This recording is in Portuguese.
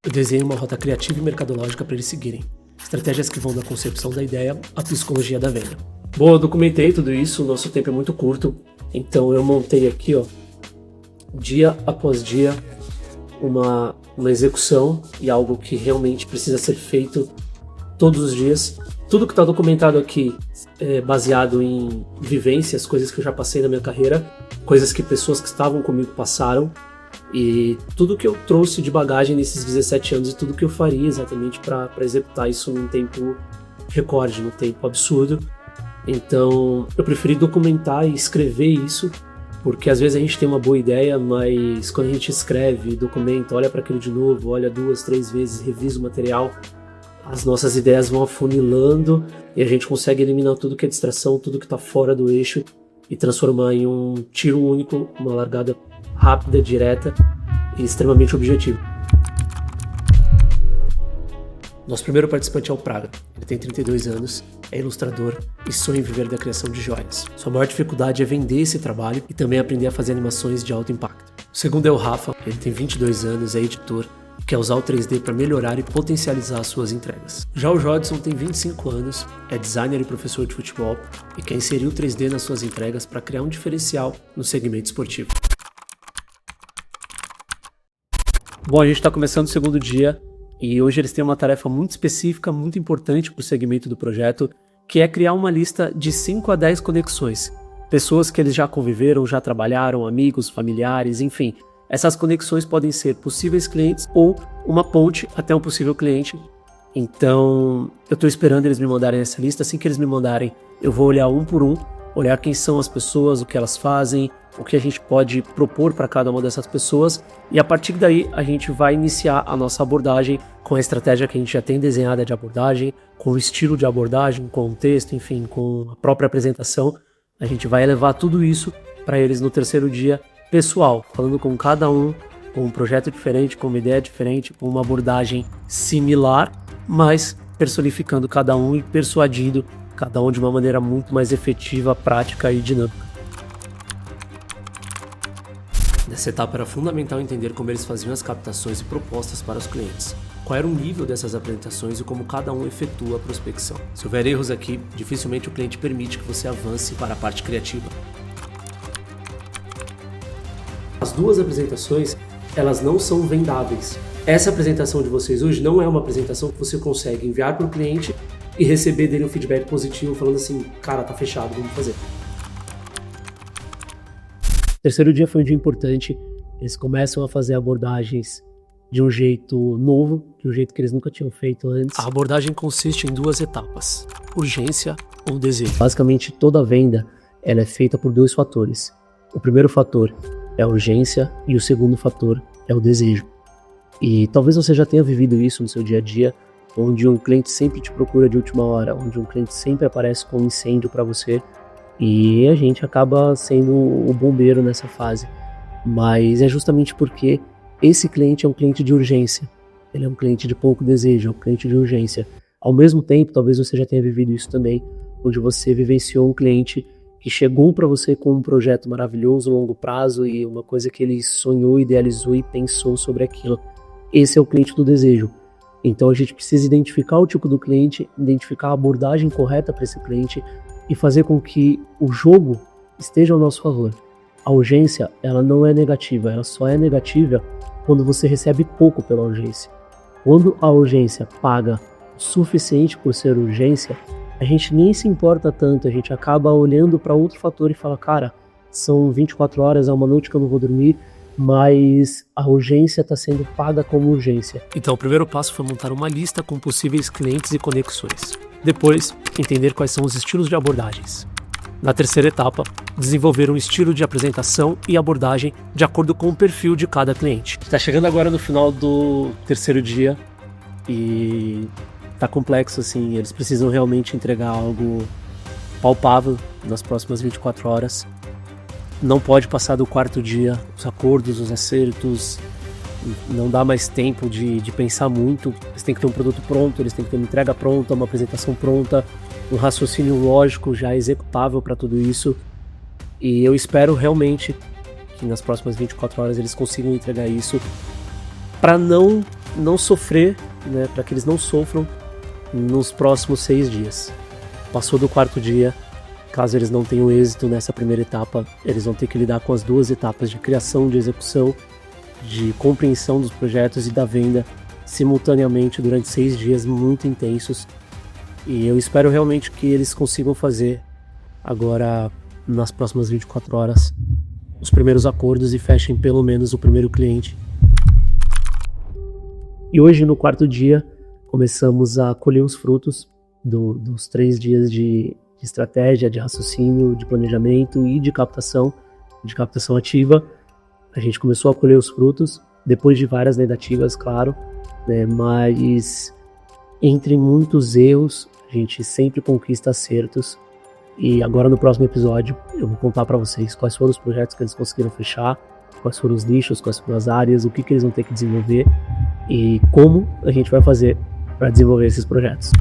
Eu desenho uma rota criativa e mercadológica para eles seguirem. Estratégias que vão da concepção da ideia à psicologia da venda. Bom, eu documentei tudo isso, o nosso tempo é muito curto, então eu montei aqui, dia após dia, uma execução e algo que realmente precisa ser feito todos os dias. Tudo que está documentado aqui é baseado em vivências, coisas que eu já passei na minha carreira, coisas que pessoas que estavam comigo passaram, e tudo que eu trouxe de bagagem nesses 17 anos e tudo que eu faria exatamente para executar isso num tempo recorde, num tempo absurdo. Então eu preferi documentar e escrever isso, porque às vezes a gente tem uma boa ideia, mas quando a gente escreve, documenta, olha para aquilo de novo, olha 2, 3 vezes, revisa o material, as nossas ideias vão afunilando e a gente consegue eliminar tudo que é distração, tudo que está fora do eixo e transformar em um tiro único, uma largada rápida, direta e extremamente objetiva. Nosso primeiro participante é o Praga. Ele tem 32 anos, é ilustrador e sonha em viver da criação de joias. Sua maior dificuldade é vender esse trabalho e também aprender a fazer animações de alto impacto. O segundo é o Rafa. Ele tem 22 anos, é editor e quer usar o 3D para melhorar e potencializar as suas entregas. Já o Jodson tem 25 anos, é designer e professor de futebol e quer inserir o 3D nas suas entregas para criar um diferencial no segmento esportivo. Bom, a gente está começando o segundo dia e hoje eles têm uma tarefa muito específica, muito importante para o segmento do projeto, que é criar uma lista de 5 a 10 conexões. Pessoas que eles já conviveram, já trabalharam, amigos, familiares, enfim. Essas conexões podem ser possíveis clientes ou uma ponte até um possível cliente. Então, eu estou esperando eles me mandarem essa lista. Assim que eles me mandarem, eu vou olhar um por um, olhar quem são as pessoas, o que elas fazem, o que a gente pode propor para cada uma dessas pessoas. E a partir daí, a gente vai iniciar a nossa abordagem com a estratégia que a gente já tem desenhada de abordagem, com o estilo de abordagem, com o texto, enfim, com a própria apresentação. A gente vai levar tudo isso para eles no terceiro dia pessoal, falando com cada um, com um projeto diferente, com uma ideia diferente, com uma abordagem similar, mas personificando cada um e persuadindo cada um de uma maneira muito mais efetiva, prática e dinâmica. Nessa etapa era fundamental entender como eles faziam as captações e propostas para os clientes, qual era o nível dessas apresentações e como cada um efetua a prospecção. Se houver erros aqui, dificilmente o cliente permite que você avance para a parte criativa. As duas apresentações, elas não são vendáveis. Essa apresentação de vocês hoje não é uma apresentação que você consegue enviar para o cliente e receber dele um feedback positivo falando assim, cara, tá fechado, vamos fazer. O terceiro dia foi um dia importante, eles começam a fazer abordagens de um jeito novo, de um jeito que eles nunca tinham feito antes. A abordagem consiste em 2 etapas, urgência ou desejo. Basicamente toda venda ela é feita por 2 fatores. O primeiro fator é a urgência e o segundo fator é o desejo. E talvez você já tenha vivido isso no seu dia a dia, onde um cliente sempre te procura de última hora, onde um cliente sempre aparece com um incêndio para você e a gente acaba sendo o bombeiro nessa fase. Mas é justamente porque esse cliente é um cliente de urgência, ele é um cliente de pouco desejo, é um cliente de urgência. Ao mesmo tempo, talvez você já tenha vivido isso também, onde você vivenciou um cliente que chegou para você com um projeto maravilhoso, longo prazo e uma coisa que ele sonhou, idealizou e pensou sobre aquilo. Esse é o cliente do desejo. Então a gente precisa identificar o tipo do cliente, identificar a abordagem correta para esse cliente e fazer com que o jogo esteja ao nosso favor. A urgência, ela não é negativa, ela só é negativa quando você recebe pouco pela urgência. Quando a urgência paga o suficiente por ser urgência, a gente nem se importa tanto, a gente acaba olhando para outro fator e fala, cara, são 24 horas, é uma noite que eu não vou dormir, mas a urgência está sendo paga como urgência. Então o primeiro passo foi montar uma lista com possíveis clientes e conexões. Depois, entender quais são os estilos de abordagens. Na terceira etapa, desenvolver um estilo de apresentação e abordagem de acordo com o perfil de cada cliente. Está chegando agora no final do terceiro dia e tá complexo assim, eles precisam realmente entregar algo palpável nas próximas 24 horas. Não pode passar do quarto dia, os acordos, os acertos, não dá mais tempo de pensar muito. Eles têm que ter um produto pronto, eles têm que ter uma entrega pronta, uma apresentação pronta, um raciocínio lógico já executável para tudo isso. E eu espero realmente que nas próximas 24 horas eles consigam entregar isso para não sofrer, né, para que eles não sofram nos próximos 6 dias. Passou do 4º dia, caso eles não tenham êxito nessa primeira etapa, eles vão ter que lidar com as 2 etapas de criação, de execução, de compreensão dos projetos e da venda simultaneamente durante 6 dias muito intensos. E eu espero realmente que eles consigam fazer agora, nas próximas 24 horas, os primeiros acordos e fechem pelo menos o primeiro cliente. E hoje, no 4º dia, começamos a colher os frutos dos 3 dias de estratégia, de raciocínio, de planejamento e de captação ativa. A gente começou a colher os frutos, depois de várias negativas, claro, né, mas entre muitos erros, a gente sempre conquista acertos. E agora no próximo episódio eu vou contar para vocês quais foram os projetos que eles conseguiram fechar, quais foram os nichos, quais foram as áreas, o que eles vão ter que desenvolver e como a gente vai fazer para desenvolver esses projetos.